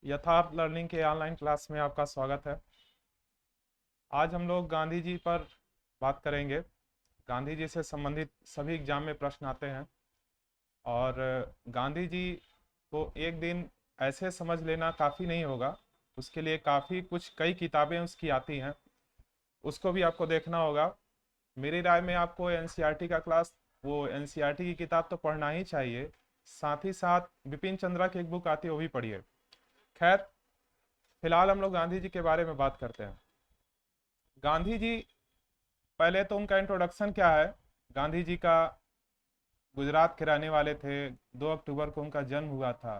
यथार्थ लर्निंग के online class में आपका स्वागत है। आज हम लोग गांधी जी पर बात करेंगे। गांधी जी से संबंधित सभी एग्जाम में प्रश्न आते हैं और गांधी जी को एक दिन ऐसे समझ लेना काफ़ी नहीं होगा। उसके लिए काफ़ी कुछ कई किताबें उसकी आती हैं, उसको भी आपको देखना होगा। मेरी राय में आपको एनसीईआरटी का क्लास, वो एनसीईआरटी की किताब तो पढ़ना ही चाहिए। साथ ही साथ बिपिन चंद्रा की एक बुक आती है, वो भी पढ़िए। खैर, फिलहाल हम लोग गांधी जी के बारे में बात करते हैं। गांधी जी, पहले तो उनका इंट्रोडक्शन क्या है। गांधी जी का गुजरात के रहने वाले थे। 2 अक्टूबर को उनका जन्म हुआ था।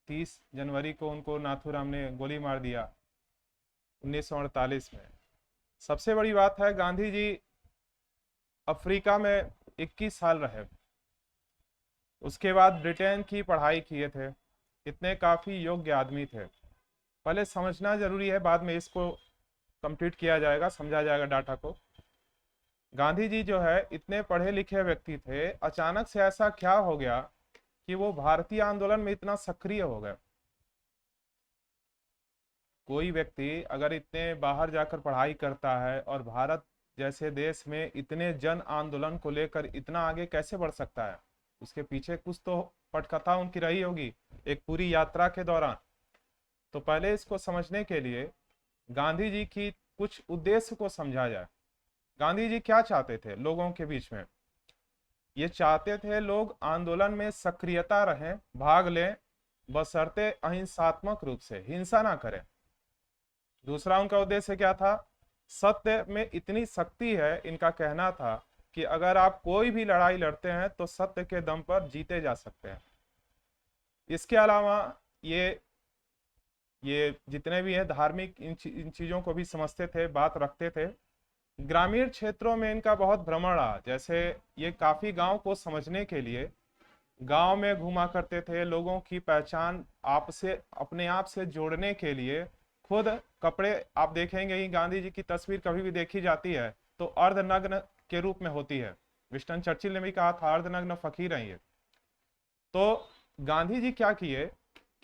30 जनवरी को उनको नाथूराम ने गोली मार दिया 1948 में। सबसे बड़ी बात है, गांधी जी अफ्रीका में 21 साल रहे। उसके बाद ब्रिटेन की पढ़ाई किए थे। इतने काफ़ी योग्य आदमी थे। पहले समझना जरूरी है, बाद में इसको कंप्लीट किया जाएगा, समझा जाएगा डाटा को। गांधी जी जो है इतने पढ़े लिखे व्यक्ति थे, अचानक से ऐसा क्या हो गया कि वो भारतीय आंदोलन में इतना सक्रिय हो गए। कोई व्यक्ति अगर इतने बाहर जाकर पढ़ाई करता है और भारत जैसे देश में इतने जन आंदोलन को लेकर इतना आगे कैसे बढ़ सकता है, उसके पीछे कुछ तो पटकथा उनकी रही होगी एक पूरी यात्रा के दौरान। तो पहले इसको समझने के लिए गांधी जी की कुछ उद्देश्य को समझा जाए। गांधी जी क्या चाहते थे लोगों के बीच में? ये चाहते थे लोग आंदोलन में सक्रियता रहें, भाग लें, बशर्ते अहिंसात्मक रूप से, हिंसा ना करें। दूसरा उनका उद्देश्य क्या था? सत्य में इतनी शक्ति है, इनका कहना था कि अगर आप कोई भी लड़ाई लड़ते हैं तो सत्य के दम पर जीते जा सकते हैं। इसके अलावा ये जितने भी हैं धार्मिक इन चीजों को भी समझते थे, बात रखते थे। ग्रामीण क्षेत्रों में इनका बहुत भ्रमण रहा। जैसे ये काफी गांव को समझने के लिए गांव में घुमा करते थे, लोगों की पहचान आपसे अपने आप से जोड़ने के लिए। खुद कपड़े आप देखेंगे ही, गांधी जी की तस्वीर कभी भी देखी जाती है तो अर्धनग्न के रूप में होती है। विंस्टन चर्चिल ने भी कहा था, अर्धनग्न फकीर हैं ये। तो गांधी जी क्या किए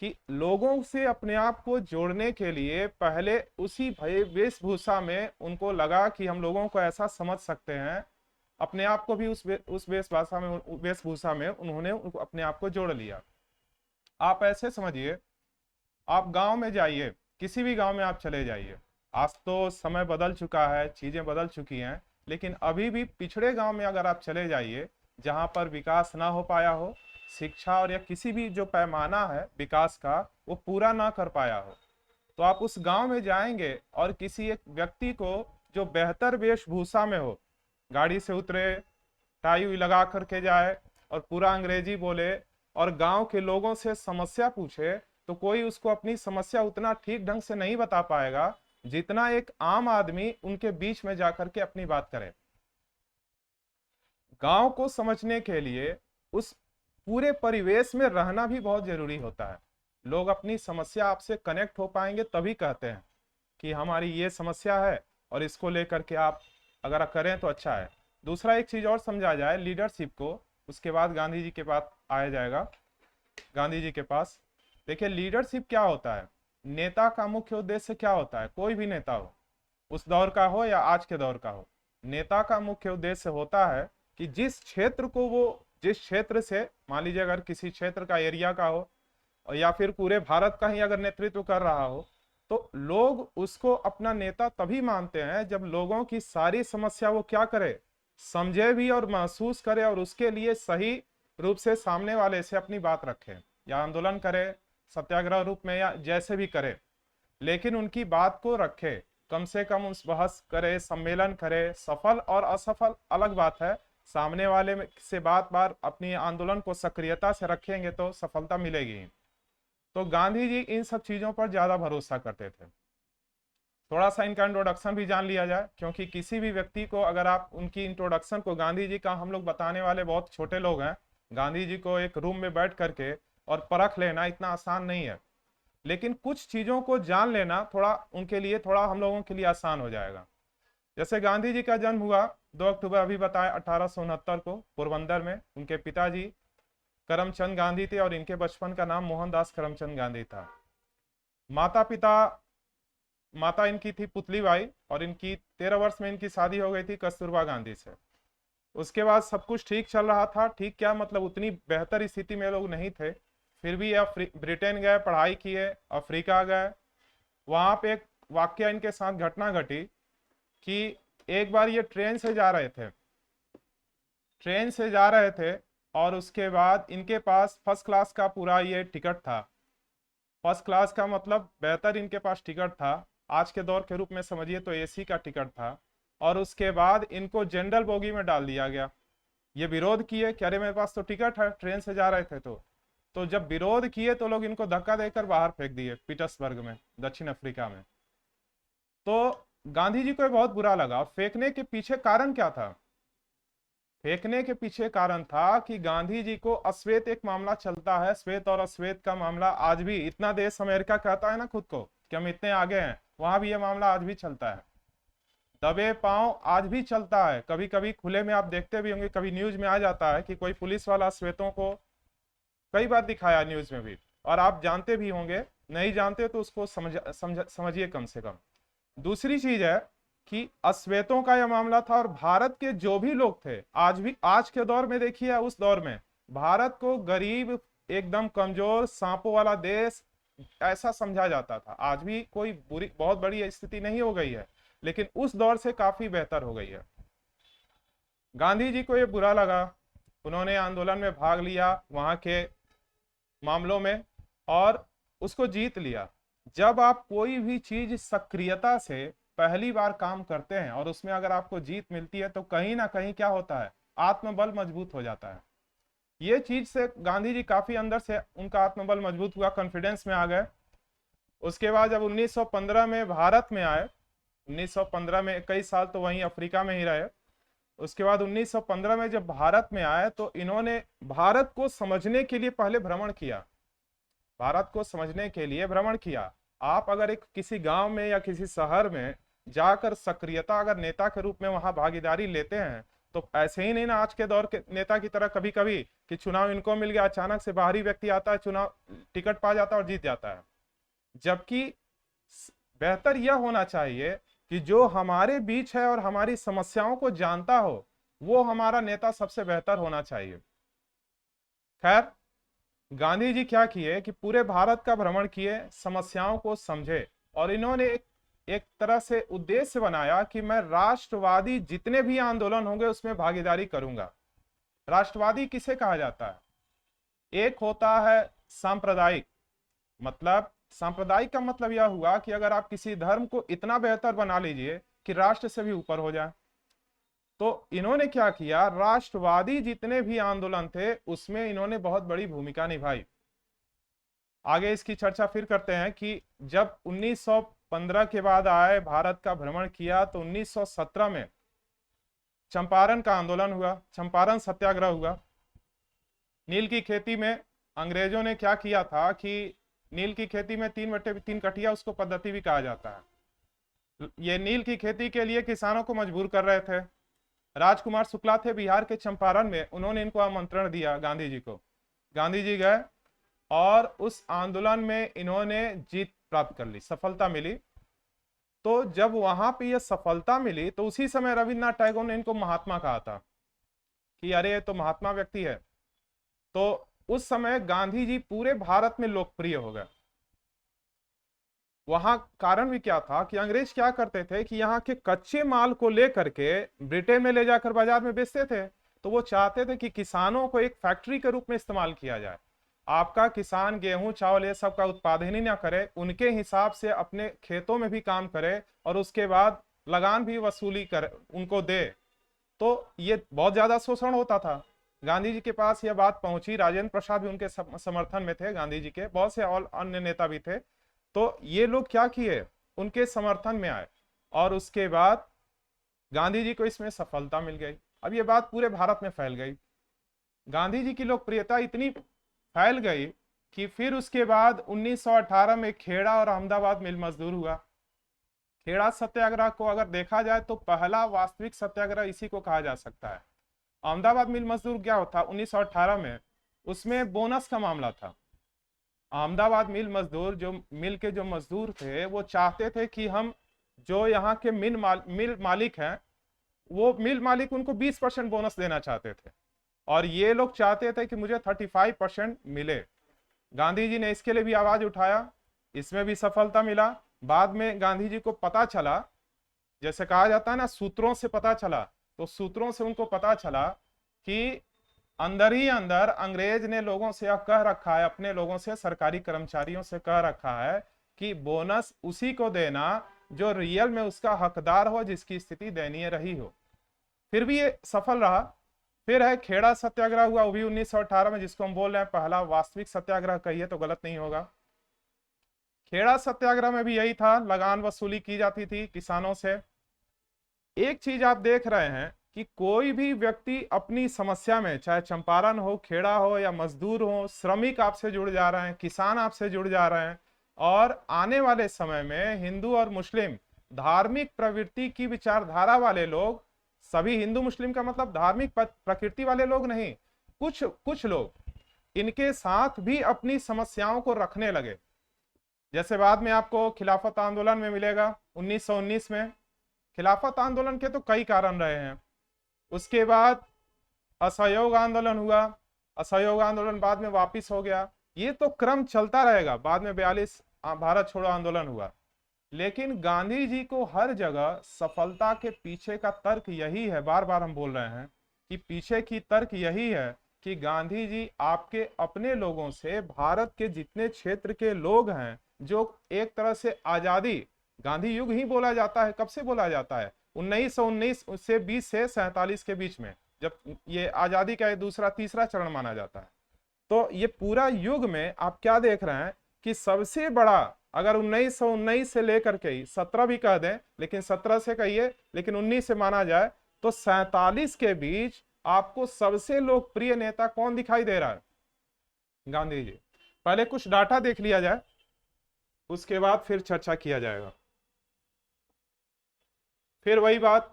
कि लोगों से अपने आप को जोड़ने के लिए पहले उसी भय वेशभूषा में उनको लगा कि हम लोगों को ऐसा समझ सकते हैं। अपने आप को भी उस वेशभूषा में उन्होंने अपने आप को जोड़ लिया। आप ऐसे समझिए, आप गांव में जाइए, किसी भी गांव में आप चले जाइए। आज तो समय बदल चुका है, चीजें बदल चुकी हैं, लेकिन अभी भी पिछड़े गांव में अगर आप चले जाइए जहां पर विकास ना हो पाया हो, शिक्षा और या किसी भी जो पैमाना है विकास का वो पूरा ना कर पाया हो, तो आप उस गांव में जाएंगे और किसी एक व्यक्ति को जो बेहतर वेशभूषा में हो, गाड़ी से उतरे, टाई हुई लगा करके जाए और पूरा अंग्रेजी बोले और गांव के लोगों से समस्या पूछे, तो कोई उसको अपनी समस्या उतना ठीक ढंग से नहीं बता पाएगा जितना एक आम आदमी उनके बीच में जाकर के अपनी बात करे। गांव को समझने के लिए उस पूरे परिवेश में रहना भी बहुत जरूरी होता है। लोग अपनी समस्या आपसे कनेक्ट हो पाएंगे तभी कहते हैं कि हमारी ये समस्या है और इसको लेकर के आप अगर करें तो अच्छा है। दूसरा एक चीज और समझा जाए, लीडरशिप को, उसके बाद गांधी जी के पास आया जाएगा। गांधी जी के पास देखिए लीडरशिप क्या होता है। नेता का मुख्य उद्देश्य क्या होता है? कोई भी नेता हो, उस दौर का हो या आज के दौर का हो, नेता का मुख्य उद्देश्य होता है कि जिस क्षेत्र से, मान लीजिए अगर किसी क्षेत्र का एरिया का हो और या फिर पूरे भारत का ही अगर नेतृत्व कर रहा हो, तो लोग उसको अपना नेता तभी मानते हैं जब लोगों की सारी समस्या वो क्या करे, समझे भी और महसूस करे और उसके लिए सही रूप से सामने वाले से अपनी बात रखे, या आंदोलन करे, सत्याग्रह रूप में, या जैसे भी करे, लेकिन उनकी बात को रखे। कम से कम उस बहस करे, सम्मेलन करे, सफल और असफल अलग बात है, सामने वाले से बात बार अपनी आंदोलन को सक्रियता से रखेंगे तो सफलता मिलेगी। तो गांधी जी इन सब चीजों पर ज्यादा भरोसा करते थे। थोड़ा सा इनका इंट्रोडक्शन भी जान लिया जाए, क्योंकि किसी भी व्यक्ति को अगर आप उनकी इंट्रोडक्शन को, गांधी जी का हम लोग बताने वाले बहुत छोटे लोग हैं, गांधी जी को एक रूम में बैठ करके और परख लेना इतना आसान नहीं है, लेकिन कुछ चीजों को जान लेना थोड़ा उनके लिए, थोड़ा हम लोगों के लिए आसान हो जाएगा। जैसे गांधी जी का जन्म हुआ 2 अक्टूबर, अभी बताया, 1869 को पोरबंदर में। उनके पिताजी करमचंद गांधी थे और इनके बचपन का नाम मोहनदास करमचंद गांधी था। माता पिता, माता इनकी थी पुतली बाई, और इनकी 13 वर्ष में इनकी शादी हो गई थी कस्तूरबा गांधी से। उसके बाद सब कुछ ठीक चल रहा था, ठीक क्या मतलब उतनी बेहतर स्थिति में लोग नहीं थे, फिर भी ब्रिटेन गए, पढ़ाई किए, अफ्रीका गए। वहां पे एक वाक्य इनके साथ घटना घटी कि एक बार ये ट्रेन से जा रहे थे, और उसके बाद इनके पास फर्स्ट क्लास का पूरा ये टिकट था। फर्स्ट क्लास का मतलब बेहतर इनके पास टिकट था, आज के दौर के रूप में समझिए तो एसी का टिकट था। और उसके बाद इनको जनरल बोगी में डाल दिया गया। ये विरोध किए कि अरे मेरे पास तो टिकट है, ट्रेन से जा रहे थे। तो जब विरोध किए तो लोग इनको धक्का देकर बाहर फेंक दिए, पीटर्सबर्ग में, दक्षिण अफ्रीका में। तो गांधी जी को ये बहुत बुरा लगा। फेंकने के पीछे कारण क्या था? फेंकने के पीछे कारण था कि गांधी जी को अश्वेत एक मामला चलता है, श्वेत और अश्वेत का मामला। आज भी इतना देश अमेरिका कहता है ना खुद को कि हम इतने आगे हैं, वहां भी ये मामला आज भी चलता है, दबे पांव आज भी चलता है। कभी कभी खुले में आप देखते भी होंगे, कभी न्यूज में आ जाता है कि कोई पुलिस वाला श्वेतों को, कई बार दिखाया न्यूज में भी, और आप जानते भी होंगे, नहीं जानते तो उसको समझिए कम से कम। दूसरी चीज है कि अश्वेतों का यह मामला था, और भारत के जो भी लोग थे, आज भी, आज के दौर में देखिए, उस दौर में भारत को गरीब, एकदम कमजोर, सांपों वाला देश ऐसा समझा जाता था। आज भी कोई बुरी, बहुत बड़ी स्थिति नहीं हो गई है, लेकिन उस दौर से काफी बेहतर हो गई है। गांधी जी को यह बुरा लगा, उन्होंने आंदोलन में भाग लिया वहां के मामलों में, और उसको जीत लिया। जब आप कोई भी चीज सक्रियता से पहली बार काम करते हैं और उसमें अगर आपको जीत मिलती है, तो कहीं ना कहीं क्या होता है, आत्मबल मजबूत हो जाता है। ये चीज से गांधी जी काफी अंदर से उनका आत्मबल मजबूत हुआ, कॉन्फिडेंस में आ गए। उसके बाद जब 1915 में भारत में आए, 1915 में कई साल तो वहीं अफ्रीका में ही रहे। उसके बाद 1915 में जब भारत में आए तो इन्होंने भारत को समझने के लिए पहले भ्रमण किया, भारत को समझने के लिए भ्रमण किया। आप अगर एक किसी गांव में या किसी शहर में जाकर सक्रियता, अगर नेता के रूप में वहां भागीदारी लेते हैं, तो ऐसे ही नहीं ना आज के दौर के नेता की तरह कभी कभी कि चुनाव इनको मिल गया, अचानक से बाहरी व्यक्ति आता है, चुनाव टिकट पा जाता है और जीत जाता है। जबकि बेहतर यह होना चाहिए कि जो हमारे बीच है और हमारी समस्याओं को जानता हो, वो हमारा नेता सबसे बेहतर होना चाहिए। खैर, गांधी जी क्या किए कि पूरे भारत का भ्रमण किए, समस्याओं को समझे, और इन्होंने एक तरह से उद्देश्य बनाया कि मैं राष्ट्रवादी जितने भी आंदोलन होंगे उसमें भागीदारी करूंगा। राष्ट्रवादी किसे कहा जाता है? एक होता है सांप्रदायिक, मतलब सांप्रदायिक का मतलब यह हुआ कि अगर आप किसी धर्म को इतना बेहतर बना लीजिए कि राष्ट्र से भी ऊपर हो जाए। तो इन्होंने क्या किया, राष्ट्रवादी जितने भी आंदोलन थे उसमें इन्होंने बहुत बड़ी भूमिका निभाई। आगे इसकी चर्चा फिर करते हैं कि जब 1915 के बाद आए, भारत का भ्रमण किया, तो 1917 में चंपारण का आंदोलन हुआ, चंपारण सत्याग्रह हुआ। नील की खेती में अंग्रेजों ने क्या किया था कि नील की खेती में 3/3 कटिया, उसको पद्धति भी कहा जाता है। ये नील की खेती के लिए किसानों को मजबूर कर रहे थे। राजकुमार शुक्ला थे बिहार के चंपारण में, उन्होंने इनको आमंत्रण दिया गांधी जी को। गांधी जी गए और उस आंदोलन में इन्होंने जीत प्राप्त कर ली, सफलता मिली। तो जब वहां पे ये सफलता मिली तो उसी समय रविन्द्रनाथ टैगोर ने इनको महात्मा कहा था कि अरे ये तो महात्मा व्यक्ति है। तो उस समय गांधी जी पूरे भारत में लोकप्रिय हो गए। वहां कारण भी क्या था कि अंग्रेज क्या करते थे कि यहाँ के कच्चे माल को लेकर के ब्रिटेन में ले जाकर बाजार में बेचते थे। तो वो चाहते थे कि किसानों को एक फैक्ट्री के रूप में इस्तेमाल किया जाए। आपका किसान गेहूं चावल ये सब का उत्पादन ही ना करे, उनके हिसाब से अपने खेतों में भी काम करे और उसके बाद लगान भी वसूली करे, उनको दे। तो ये बहुत ज्यादा शोषण होता था। गांधी जी के पास यह बात पहुंची, राजेंद्र प्रसाद भी उनके समर्थन में थे, गांधी जी के बहुत से और अन्य नेता भी थे। तो ये लोग क्या किए, उनके समर्थन में आए, और उसके बाद गांधी जी को इसमें सफलता मिल गई। अब ये बात पूरे भारत में फैल गई। गांधी जी की लोकप्रियता इतनी फैल गई कि फिर उसके बाद 1918 में खेड़ा और अहमदाबाद मिल मजदूर हुआ। खेड़ा सत्याग्रह को अगर देखा जाए तो पहला वास्तविक सत्याग्रह इसी को कहा जा सकता है। अहमदाबाद मिल मजदूर क्या होता 1918 में, उसमें बोनस का मामला था। अहमदाबाद मिल मजदूर, जो मिल के जो मजदूर थे, वो चाहते थे कि हम जो यहाँ के मिल मालिक हैं, वो मिल मालिक उनको 20% बोनस देना चाहते थे, और ये लोग चाहते थे कि मुझे 35% मिले। गांधी जी ने इसके लिए भी आवाज उठाया, इसमें भी सफलता मिला। बाद में गांधी जी को पता चला, जैसे कहा जाता है ना, सूत्रों से पता चला, तो सूत्रों से उनको पता चला कि अंदर ही अंदर अंग्रेज ने लोगों से यह कह रखा है, अपने लोगों से, सरकारी कर्मचारियों से कह रखा है कि बोनस उसी को देना जो रियल में उसका हकदार हो, जिसकी स्थिति दयनीय रही हो। फिर भी ये सफल रहा। फिर है खेड़ा सत्याग्रह हुआ, वो भी 1918 में, जिसको हम बोल रहे हैं पहला वास्तविक सत्याग्रह, कहिए तो गलत नहीं होगा। खेड़ा सत्याग्रह में भी यही था, लगान वसूली की जाती थी किसानों से। एक चीज आप देख रहे हैं कि कोई भी व्यक्ति अपनी समस्या में, चाहे चंपारण हो, खेड़ा हो या मजदूर हो, श्रमिक आपसे जुड़ जा रहे हैं, किसान आपसे जुड़ जा रहे हैं। और आने वाले समय में हिंदू और मुस्लिम धार्मिक प्रवृत्ति की विचारधारा वाले लोग, सभी हिंदू मुस्लिम का मतलब धार्मिक प्रकृति वाले लोग नहीं, कुछ कुछ लोग इनके साथ भी अपनी समस्याओं को रखने लगे। जैसे बाद में आपको खिलाफत आंदोलन में मिलेगा 1919 में। खिलाफत आंदोलन के तो कई कारण रहे हैं। उसके बाद असहयोग आंदोलन हुआ, असहयोग आंदोलन बाद में वापिस हो गया, ये तो क्रम चलता रहेगा। बाद में 42 भारत छोड़ो आंदोलन हुआ। लेकिन गांधी जी को हर जगह सफलता के पीछे का तर्क यही है, बार बार हम बोल रहे हैं कि पीछे की तर्क यही है कि गांधी जी आपके अपने लोगों से, भारत के जितने क्षेत्र के लोग हैं, जो एक तरह से आजादी, गांधी युग ही बोला जाता है, कब से बोला जाता है, 1919 से 20 से 47 के बीच में, जब ये आजादी का दूसरा तीसरा चरण माना जाता है। तो ये पूरा युग में आप क्या देख रहे हैं कि सबसे बड़ा, अगर 1919 से लेकर के ही 17 भी कह दें, लेकिन 17 से कहिए, लेकिन 19 से माना जाए, तो 47 के बीच आपको सबसे लोकप्रिय नेता कौन दिखाई दे रहा है? गांधी जी। पहले कुछ डाटा देख लिया जाए, उसके बाद फिर चर्चा किया जाएगा। फिर वही बात,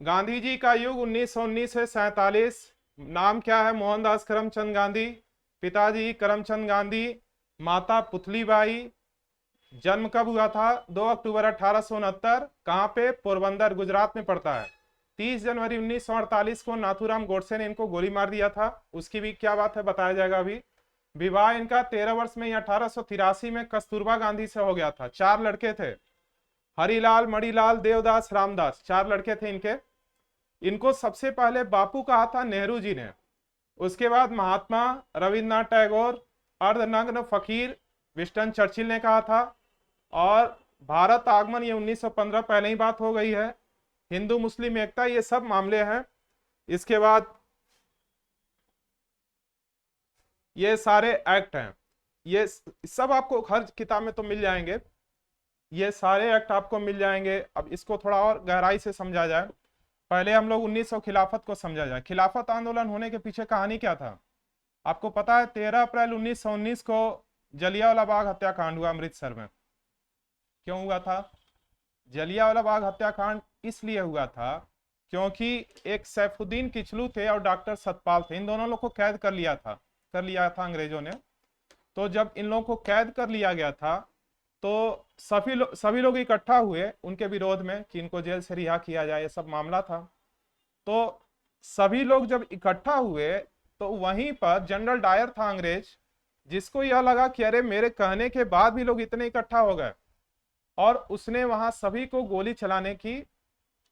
गांधी जी का युग 1919 से 47। नाम क्या है? मोहनदास करमचंद गांधी। पिताजी करमचंद गांधी, माता पुतलीबाई। जन्म कब हुआ था? 2 अक्टूबर 1869। कहां पे? पोरबंदर, गुजरात में पड़ता है। 30 जनवरी 1948 को नाथूराम गोडसे ने इनको गोली मार दिया था। उसकी भी क्या बात है, बताया जाएगा अभी। विवाह इनका 13 वर्ष में 1883 में कस्तूरबा गांधी से हो गया था। 4 लड़के थे, हरिलाल, मणिलाल, देवदास, रामदास, 4 लड़के थे इनके। इनको सबसे पहले बापू कहा था नेहरू जी ने, उसके बाद महात्मा, रविन्द्रनाथ टैगोर, अर्धनग्न फकीर विंस्टन चर्चिल ने कहा था। और भारत आगमन ये 1915, पहले ही बात हो गई है। हिंदू मुस्लिम एकता, ये सब मामले हैं। इसके बाद ये सारे एक्ट हैं, ये सब आपको हर किताब में तो मिल जाएंगे, ये सारे एक्ट आपको मिल जाएंगे। अब इसको थोड़ा और गहराई से समझा जाए। पहले हम लोग 1900 खिलाफत को समझा जाए। खिलाफत आंदोलन होने के पीछे कहानी क्या था आपको पता है? 13 अप्रैल 1919 को जलियांवाला बाग हत्याकांड हुआ अमृतसर में। क्यों हुआ था? जलियांवाला बाग हत्याकांड इसलिए हुआ था क्योंकि एक सैफुद्दीन किचलू थे और डॉक्टर सतपाल थे, इन दोनों लोग को कैद कर लिया था अंग्रेजों ने। तो जब इन लोगों को कैद कर लिया गया था, तो सभी लोग इकट्ठा हुए उनके विरोध में कि इनको जेल से रिहा किया जाए, ये सब मामला था। तो सभी लोग जब इकट्ठा हुए, तो वहीं पर जनरल डायर था अंग्रेज, जिसको यह लगा कि अरे मेरे कहने के बाद भी लोग इतने इकट्ठा हो गए, और उसने वहां सभी को गोली चलाने की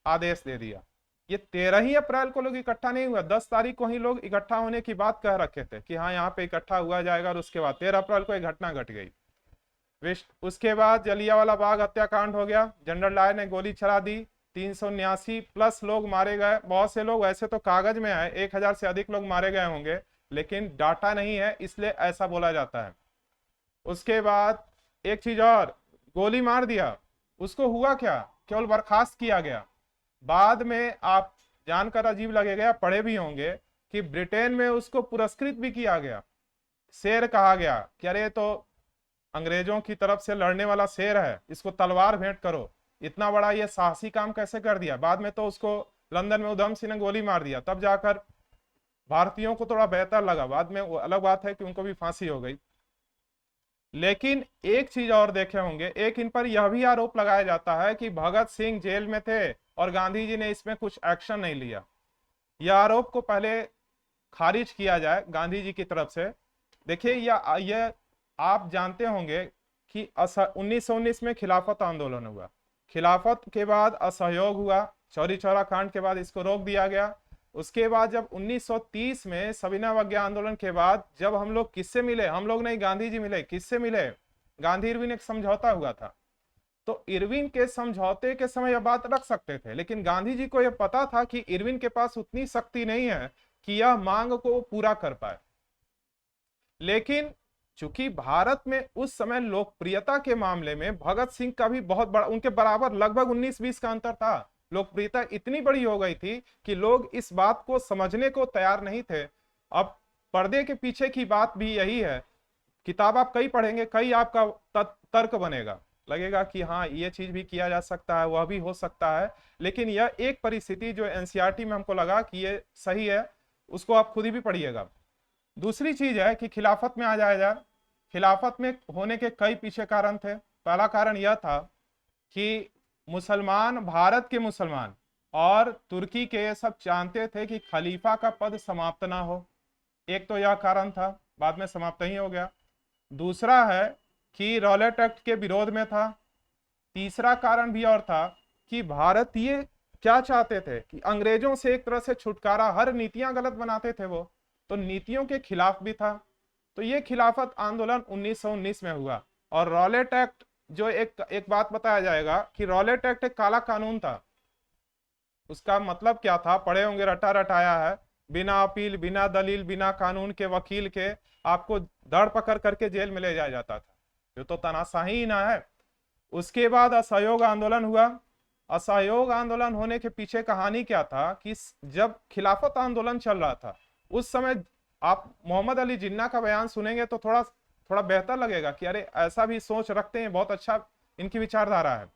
आदेश दे दिया। ये 13 ही अप्रैल को लोग इकट्ठा नहीं हुआ, 10 तारीख को ही लोग इकट्ठा होने की बात कह रखे थे कि हाँ यहाँ पे इकट्ठा हुआ जाएगा। और उसके बाद 13 अप्रैल को एक घटना घट गई। उसके बाद जलियांवाला बाग हत्याकांड हो गया, जनरल डायर ने गोली चला दी, 379 प्लस लोग मारे गए। बहुत से लोग वैसे तो कागज में है 1000 से अधिक लोग मारे गए होंगे, लेकिन डाटा नहीं है, इसलिए ऐसा बोला जाता है। उसके बाद एक चीज और, गोली मार दिया, उसको हुआ क्या? केवल बर्खास्त किया गया। बाद में आप जानकर अजीब लगेगा, पढ़े भी होंगे कि ब्रिटेन में उसको पुरस्कृत भी किया गया, शेर कहा गया कि अरे तो अंग्रेजों की तरफ से लड़ने वाला शेर है, इसको तलवार भेंट करो। इतना बड़ा ये साहसी काम कैसे कर दिया? बाद में तो उसको लंदन में उधम सिंह ने गोली मार दिया, तब जाकर भारतीयों को थोड़ा बेहतर लगा। बाद में वो अलग बात है कि उनको भी फांसी हो गई। लेकिन एक चीज और देखे होंगे, एक इन पर यह भी आरोप लगाया जाता है कि भगत सिंह जेल में थे और गांधी जी ने इसमें कुछ एक्शन नहीं लिया। यह आरोप को पहले खारिज किया जाए गांधी जी की तरफ से। देखिए, यह आप जानते होंगे कि 1919 में खिलाफत आंदोलन हुआ। खिलाफत के बाद असहयोग हुआ, चौरी चौरा कांड के बाद इसको रोक दिया गया। उसके बाद जब 1930 में सविनय अवज्ञा आंदोलन के बाद जब हम लोग किससे मिले, हम लोग नहीं गांधी जी मिले, किससे मिले, गांधी इरविन एक समझौता हुआ था। तो इरविन के समझौते के समय यह बात रख सकते थे, लेकिन गांधी जी को यह पता था कि इरविन के पास उतनी शक्ति नहीं है कि यह मांग को पूरा कर पाए। लेकिन चूंकि भारत में उस समय लोकप्रियता के मामले में भगत सिंह का भी बहुत बड़ा, उनके बराबर लगभग 19-20 का अंतर था। लोकप्रियता इतनी बड़ी हो गई थी कि लोग इस बात को समझने को तैयार नहीं थे। अब पर्दे के पीछे की बात भी यही है। किताब आप कई पढ़ेंगे, कई आपका तर्क बनेगा, लगेगा कि हाँ ये चीज भी किया जा सकता है, वह भी हो सकता है। लेकिन यह एक परिस्थिति जो एनसीईआरटी में हमको लगा कि ये सही है, उसको आप खुद ही भी पढ़िएगा। दूसरी चीज है कि खिलाफत में आ जाए। खिलाफत में होने के कई पीछे कारण थे। पहला कारण यह था कि मुसलमान, भारत के मुसलमान और तुर्की के ये सब जानते थे कि खलीफा का पद समाप्त ना हो। एक तो यह कारण था, बाद में समाप्त ही हो गया। दूसरा है कि रॉलेट एक्ट के विरोध में था। तीसरा कारण भी और था कि भारतीय क्या चाहते थे कि अंग्रेजों से एक तरह से छुटकारा, हर नीतियां गलत बनाते थे वो, तो नीतियों के खिलाफ भी था। तो ये खिलाफत आंदोलन 1919 में हुआ। और रॉलेट एक्ट, जो एक बात बताया जाएगा कि रॉलेट एक्ट एक काला कानून था। उसका मतलब क्या था, पढ़े होंगे, रटा रटाया है, बिना अपील, बिना दलील, बिना कानून के वकील के आपको धर पकड़ करके जेल में ले जाया जाता था। ये तो तानाशाही ना है। उसके बाद असहयोग आंदोलन हुआ। असहयोग आंदोलन होने के पीछे कहानी क्या था कि जब खिलाफत आंदोलन चल रहा था उस समय आप मोहम्मद अली जिन्ना का बयान सुनेंगे तो थोड़ा थोड़ा बेहतर लगेगा कि अरे ऐसा भी सोच रखते हैं, बहुत अच्छा इनकी विचारधारा है।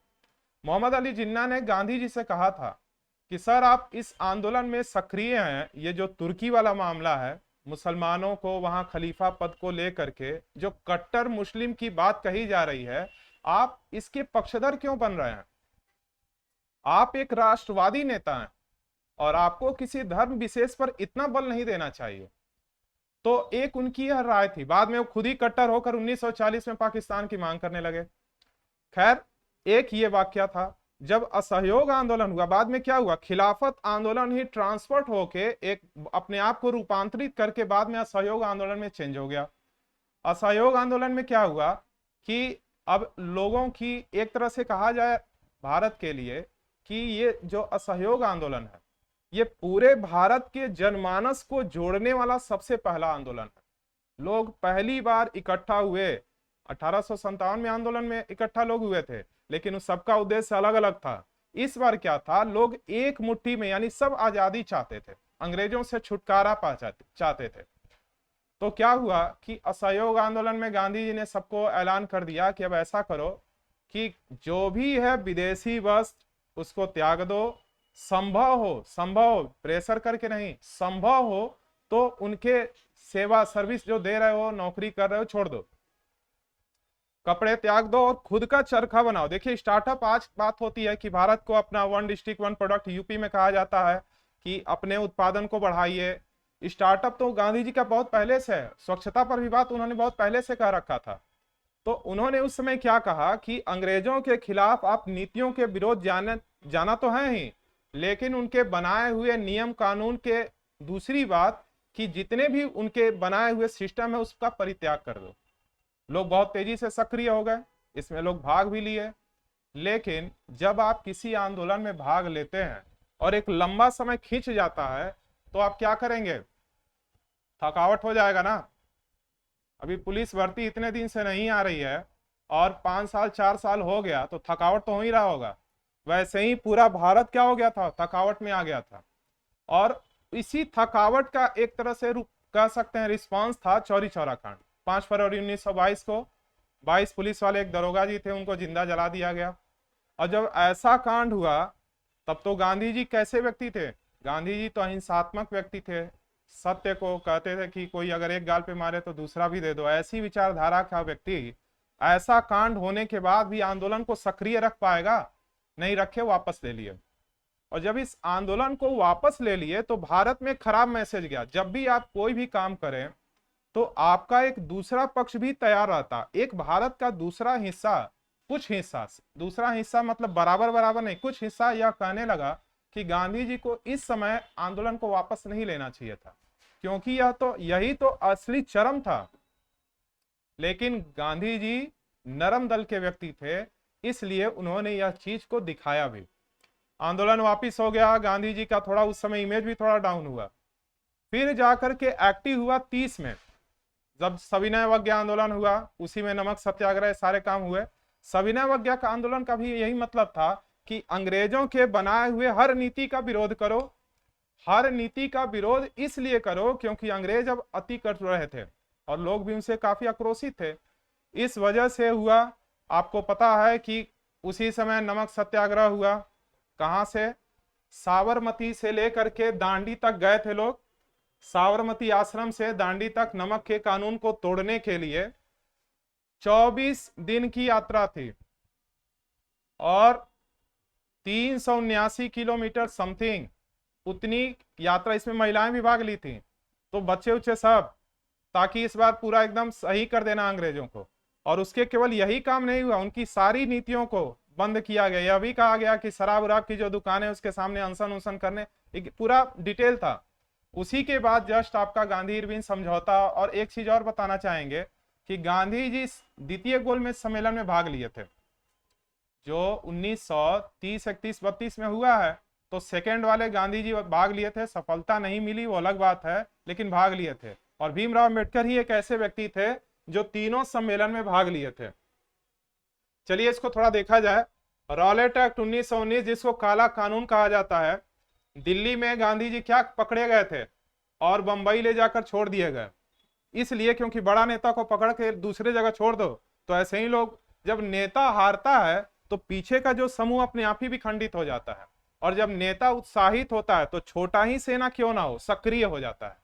मोहम्मद अली जिन्ना ने गांधी जी से कहा था कि सर आप इस आंदोलन में सक्रिय हैं, ये जो तुर्की वाला मामला है, मुसलमानों को वहां खलीफा पद को लेकर के जो कट्टर मुस्लिम की बात कही जा रही है, आप इसके पक्षधर क्यों बन रहे हैं? आप एक राष्ट्रवादी नेता हैं और आपको किसी धर्म विशेष पर इतना बल नहीं देना चाहिए। तो एक उनकी यह राय थी। बाद में वो खुद ही कट्टर होकर 1940 में पाकिस्तान की मांग करने लगे। खैर, एक ये वाक्य था। जब असहयोग आंदोलन हुआ, बाद में क्या हुआ, खिलाफत आंदोलन ही ट्रांसपोर्ट होके एक अपने आप को रूपांतरित करके बाद में असहयोग आंदोलन में चेंज हो गया। असहयोग आंदोलन में क्या हुआ कि अब लोगों की, एक तरह से कहा जाए भारत के लिए, कि ये जो असहयोग आंदोलन है ये पूरे भारत के जनमानस को जोड़ने वाला सबसे पहला आंदोलन है। लोग पहली बार इकट्ठा हुए। 1857 में आंदोलन में इकट्ठा लोग हुए थे, लेकिन उस सबका उद्देश्य अलग अलग था। इस बार क्या था, लोग एक मुट्ठी में, यानी सब आजादी चाहते थे, अंग्रेजों से छुटकारा पा चाहते थे। तो क्या हुआ कि असहयोग आंदोलन में गांधी जी ने सबको ऐलान कर दिया कि अब ऐसा करो कि जो भी है विदेशी वस्त्र उसको त्याग दो, संभव प्रेशर करके नहीं, संभव हो तो उनके सेवा सर्विस जो दे रहे हो, नौकरी कर रहे हो, छोड़ दो, कपड़े त्याग दो और खुद का चरखा बनाओ। देखिए, स्टार्टअप, आज बात होती है कि भारत को अपना one district one product, UP में कहा जाता है कि अपने उत्पादन को बढ़ाइए। स्टार्टअप तो गांधी जी का बहुत पहले से है। स्वच्छता पर भी बात उन्होंने बहुत पहले से कह रखा था। तो उन्होंने उस समय क्या कहा कि अंग्रेजों के खिलाफ आप नीतियों के विरोध जाना तो है ही, लेकिन उनके बनाए हुए नियम कानून के, दूसरी बात कि जितने भी उनके बनाए हुए सिस्टम है उसका परित्याग कर दो। लोग बहुत तेजी से सक्रिय हो गए, इसमें लोग भाग भी लिए। लेकिन जब आप किसी आंदोलन में भाग लेते हैं और एक लंबा समय खींच जाता है तो आप क्या करेंगे, थकावट हो जाएगा ना। अभी पुलिस भर्ती इतने दिन से नहीं आ रही है और 5 साल 4 साल हो गया, तो थकावट तो हो ही रहा होगा। वैसे ही पूरा भारत क्या हो गया था, थकावट में आ गया था। और इसी थकावट का एक तरह से कह सकते हैं रिस्पांस था चौरी चौरा कांड। 5 फरवरी 1922 को 22 पुलिस वाले, एक दरोगा जी थे, उनको जिंदा जला दिया गया। और जब ऐसा कांड हुआ तब तो गांधी जी कैसे व्यक्ति थे, गांधी जी तो अहिंसात्मक व्यक्ति थे, सत्य को कहते थे कि कोई अगर एक गाल पे मारे तो दूसरा भी दे दो, ऐसी विचारधारा का व्यक्ति ऐसा कांड होने के बाद भी आंदोलन को सक्रिय रख पाएगा? नहीं रखे, वापस ले लिए। और जब इस आंदोलन को वापस ले लिए तो भारत में खराब मैसेज गया। जब भी आप कोई भी काम करें तो आपका एक दूसरा पक्ष भी तैयार रहता। एक भारत का दूसरा हिस्सा, कुछ हिस्सा, दूसरा हिस्सा मतलब बराबर बराबर नहीं, कुछ हिस्सा यह कहने लगा कि गांधी जी को इस समय आंदोलन को वापस नहीं लेना चाहिए था, क्योंकि यही तो असली चरम था। लेकिन गांधी जी नरम दल के व्यक्ति थे, इसलिए उन्होंने यह चीज को दिखाया भी। आंदोलन वापस हो गया। गांधी जी का थोड़ा उस समय इमेज भी थोड़ा डाउन हुआ। फिर जाकर के एक्टिव हुआ 30 में, जब सविनय अवज्ञा आंदोलन हुआ, उसी में नमक सत्याग्रह सारे काम हुए। सविनय अवज्ञा का आंदोलन का भी यही मतलब था कि अंग्रेजों के बनाए हुए हर नीति का विरोध करो। हर नीति का विरोध इसलिए करो क्योंकि अंग्रेज अब अति कर रहे थे और लोग भी उनसे काफी आक्रोशित थे। इस वजह से हुआ। आपको पता है कि उसी समय नमक सत्याग्रह हुआ। कहां से? साबरमती से लेकर के दांडी तक गए थे लोग। साबरमती आश्रम से दांडी तक नमक के कानून को तोड़ने के लिए 24 दिन की यात्रा थी और 379 किलोमीटर समथिंग उतनी यात्रा, इसमें महिलाएं भी भाग ली थी, तो बच्चे उच्चे सब, ताकि इस बार पूरा एकदम सही कर देना अंग्रेजों को। और उसके केवल यही काम नहीं हुआ, उनकी सारी नीतियों को बंद किया गया। यह भी कहा गया कि शराब उराब की जो दुकानें उसके सामने अनशन उनशन करने, एक पूरा डिटेल था। उसी के बाद जस्ट आपका गांधी इरविन समझौता। और एक चीज और बताना चाहेंगे कि गांधी जी द्वितीय गोलमेज सम्मेलन में भाग लिए थे जो 1930, 31, 32 में हुआ है। तो सेकेंड वाले गांधी जी भाग लिए थे, सफलता नहीं मिली वो अलग बात है, लेकिन भाग लिए थे। और भीमराव अम्बेडकर ही एक ऐसे व्यक्ति थे जो तीनों सम्मेलन में भाग लिए थे। चलिए इसको थोड़ा देखा जाए। रॉलेट एक्ट 1919, जिसको काला कानून कहा जाता है, दिल्ली में गांधी जी क्या पकड़े गए थे और बंबई ले जाकर छोड़ दिए गए। इसलिए क्योंकि बड़ा नेता को पकड़ के दूसरे जगह छोड़ दो तो ऐसे ही लोग, जब नेता हारता है तो पीछे का जो समूह अपने आप ही भी खंडित हो जाता है, और जब नेता उत्साहित होता है तो छोटा ही सेना क्यों ना हो सक्रिय हो जाता है।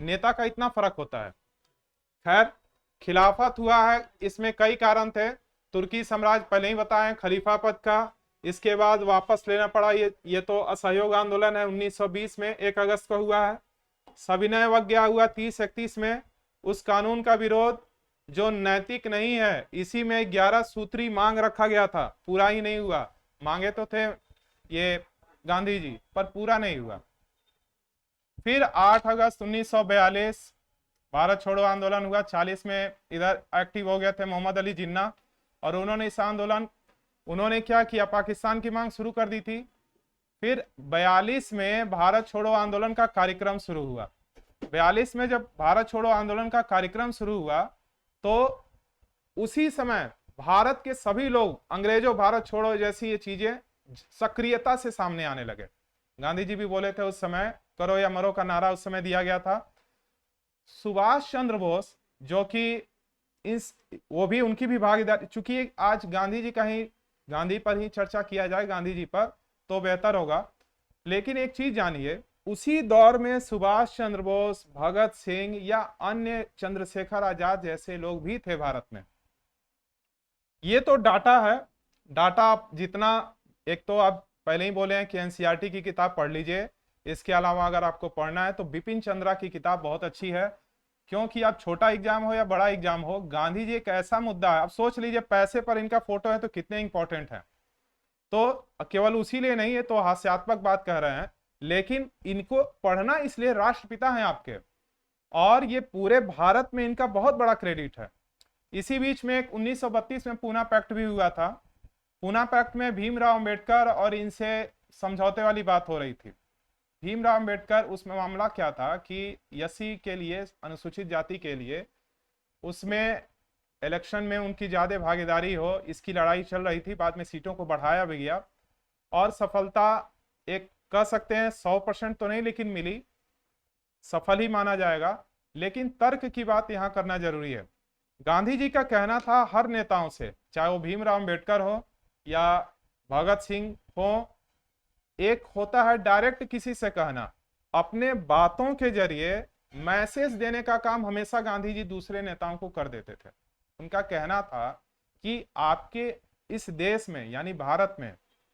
नेता का इतना फर्क होता है। खैर, खिलाफत हुआ है, इसमें कई कारण थे। तुर्की साम्राज्य पहले ही बताएं, खलीफा पद का, इसके बाद वापस लेना पड़ा। ये तो असहयोग आंदोलन है 1920 में 1 अगस्त को हुआ है। सविनय अवज्ञा हुआ 30-31 में, उस कानून का विरोध जो नैतिक नहीं है। इसी में 11 सूत्री मांग रखा गया था, पूरा ही नहीं हुआ। मांगे तो थे ये गांधी जी, पर पूरा नहीं हुआ। फिर 8 अगस्त 1942 भारत छोड़ो आंदोलन हुआ। 40 में इधर एक्टिव हो गए थे मोहम्मद अली जिन्ना, और उन्होंने इस आंदोलन, उन्होंने क्या किया, पाकिस्तान की मांग शुरू कर दी थी। फिर 42 में भारत छोड़ो आंदोलन का कार्यक्रम शुरू हुआ। 42 में जब भारत छोड़ो आंदोलन का कार्यक्रम शुरू हुआ तो उसी समय भारत के सभी लोग अंग्रेजों भारत छोड़ो जैसी ये चीजें सक्रियता से सामने आने लगे। गांधी जी भी बोले थे उस समय, करो या मरो का नारा उस समय दिया गया था। सुभाष चंद्र बोस, जो कि वो भी, उनकी भी भागीदारी, चूंकि आज गांधी जी का ही, गांधी पर ही चर्चा किया जाए, गांधी जी पर, तो बेहतर होगा। लेकिन एक चीज जानिए, उसी दौर में सुभाष चंद्र बोस, भगत सिंह या अन्य चंद्रशेखर आजाद जैसे लोग भी थे भारत में। ये तो डाटा है। डाटा आप जितना, एक तो आप पहले ही बोले हैं कि एनसीईआरटी की किताब पढ़ लीजिए। इसके अलावा अगर आपको पढ़ना है तो बिपिन चंद्रा की किताब बहुत अच्छी है, क्योंकि आप छोटा एग्जाम हो या बड़ा एग्जाम हो, गांधी जी एक ऐसा मुद्दा है। अब सोच लीजिए, पैसे पर इनका फोटो है तो कितने इंपॉर्टेंट है। तो केवल उसी लिए नहीं है तो हास्यात्मक बात कह रहे हैं, लेकिन इनको पढ़ना इसलिए, राष्ट्रपिता हैं आपके, और ये पूरे भारत में इनका बहुत बड़ा क्रेडिट है। इसी बीच में 1932 में पूना पैक्ट भी हुआ था। पूना पैक्ट में भीमराव अंबेडकर और इनसे समझौते वाली बात हो रही थी। भीमराव अंबेडकर, उसमें मामला क्या था कि एससी के लिए, अनुसूचित जाति के लिए, उसमें इलेक्शन में उनकी ज्यादा भागीदारी हो, इसकी लड़ाई चल रही थी। बाद में सीटों को बढ़ाया भी गया और सफलता, एक कह सकते हैं 100% तो नहीं, लेकिन मिली, सफल ही माना जाएगा। लेकिन तर्क की बात यहां करना जरूरी है। गांधी जी का कहना था हर नेताओं से, चाहे वो भीमराव अंबेडकर हो या भगत सिंह हो, एक होता है डायरेक्ट किसी से कहना, अपने बातों के जरिए मैसेज देने का काम हमेशा गांधी जी दूसरे नेताओं को कर देते थे। उनका कहना था कि आपके इस देश में यानी भारत में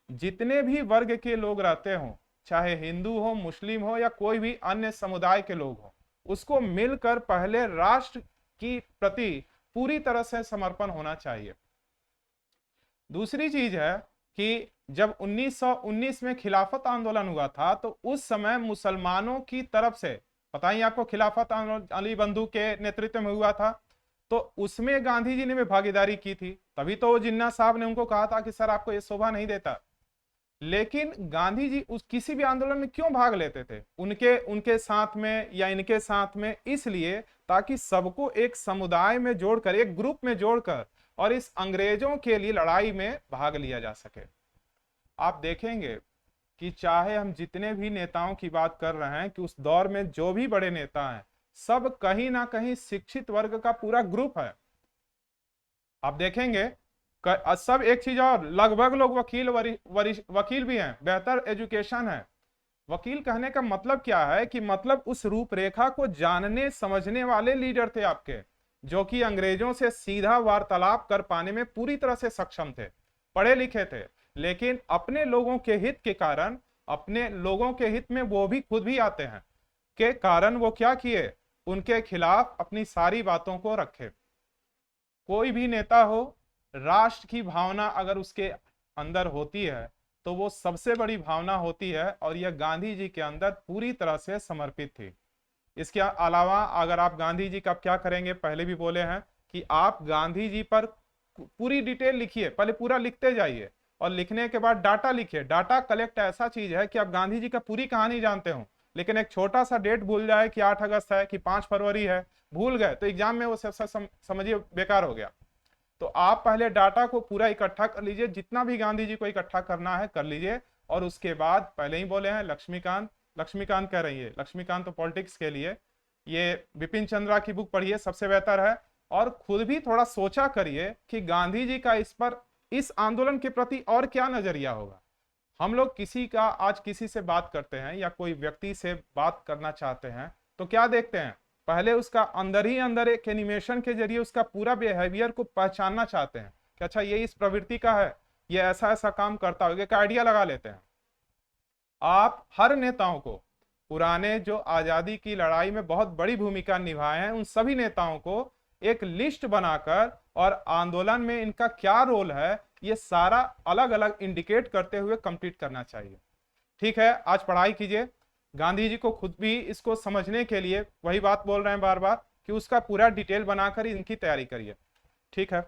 जितने भी वर्ग के लोग रहते हों, चाहे हिंदू हो, मुस्लिम हो या कोई भी अन्य समुदाय के लोग हो, उसको मिलकर पहले राष्ट्र की प्रति पूरी तरह से समर्पण होना चाहिए। दूसरी चीज है कि जब 1919 में खिलाफत आंदोलन हुआ था तो उस समय मुसलमानों की तरफ से, पता ही आपको, खिलाफत आंदोलन अली बंधु के नेतृत्व में हुआ था, तो उसमें गांधी जी ने भी भागीदारी की थी। तभी तो जिन्ना साहब ने उनको कहा था कि सर आपको ये शोभा नहीं देता। लेकिन गांधी जी उस किसी भी आंदोलन में क्यों भाग लेते थे, उनके उनके साथ में या इनके साथ में? इसलिए ताकि सबको एक समुदाय में जोड़कर, एक ग्रुप में जोड़कर और इस अंग्रेजों के लिए लड़ाई में भाग लिया जा सके। आप देखेंगे कि चाहे हम जितने भी नेताओं की बात कर रहे हैं कि उस दौर में जो भी बड़े नेता हैं, सब कहीं ना कहीं शिक्षित वर्ग का पूरा ग्रुप है। आप देखेंगे सब एक चीज और, लगभग लोग वकील भी हैं, बेहतर एजुकेशन है। वकील कहने का मतलब क्या है कि मतलब उस रूपरेखा को जानने समझने वाले लीडर थे आपके, जो कि अंग्रेजों से सीधा वार्तालाप कर पाने में पूरी तरह से सक्षम थे, पढ़े लिखे थे, लेकिन अपने लोगों के हित के कारण, अपने लोगों के हित में वो भी खुद भी आते हैं के कारण वो क्या किए, उनके खिलाफ अपनी सारी बातों को रखे। कोई भी नेता हो, राष्ट्र की भावना अगर उसके अंदर होती है तो वो सबसे बड़ी भावना होती है, और यह गांधी जी के अंदर पूरी तरह से समर्पित थी। इसके अलावा अगर आप गांधी जी का क्या करेंगे, पहले भी बोले हैं कि आप गांधी जी पर पूरी डिटेल लिखिए, पहले पूरा लिखते जाइए और लिखने के बाद डाटा लिखिए। डाटा कलेक्ट ऐसा चीज है कि आप गांधी जी का पूरी कहानी जानते हो, लेकिन एक छोटा सा डेट भूल जाए कि 8 अगस्त है कि 5 फरवरी है, भूल गए तो एग्जाम में वो सब समझिए बेकार हो गया। तो आप पहले डाटा को पूरा इकट्ठा कर लीजिए, जितना भी गांधी जी को इकट्ठा करना है कर लीजिए, और उसके बाद पहले ही बोले हैं लक्ष्मीकांत कह रही है, लक्ष्मीकांत तो पॉलिटिक्स के लिए, ये बिपिन चंद्रा की बुक पढ़िए, सबसे बेहतर है। और खुद भी थोड़ा सोचा करिए कि गांधी जी का इस आंदोलन के प्रति और क्या नजरिया होगा। हम लोग आज किसी से बात करते हैं या कोई व्यक्ति से बात करना चाहते हैं तो क्या देखते हैं, पहले उसका अंदर ही अंदर एक एनिमेशन के जरिए उसका पूरा बिहेवियर को पहचानना चाहते हैं कि अच्छा ये इस प्रवृत्ति का है, ये ऐसा ऐसा काम करता होगा, एक आइडिया लगा लेते हैं। आप हर नेताओं को, पुराने जो आजादी की लड़ाई में बहुत बड़ी भूमिका निभाए हैं, उन सभी नेताओं को एक लिस्ट बनाकर और आंदोलन में इनका क्या रोल है, ये सारा अलग अलग इंडिकेट करते हुए कंप्लीट करना चाहिए। ठीक है, आज पढ़ाई कीजिए। गांधी जी को खुद भी इसको समझने के लिए वही बात बोल रहे हैं बार बार कि उसका पूरा डिटेल बनाकर इनकी तैयारी करिए। ठीक है।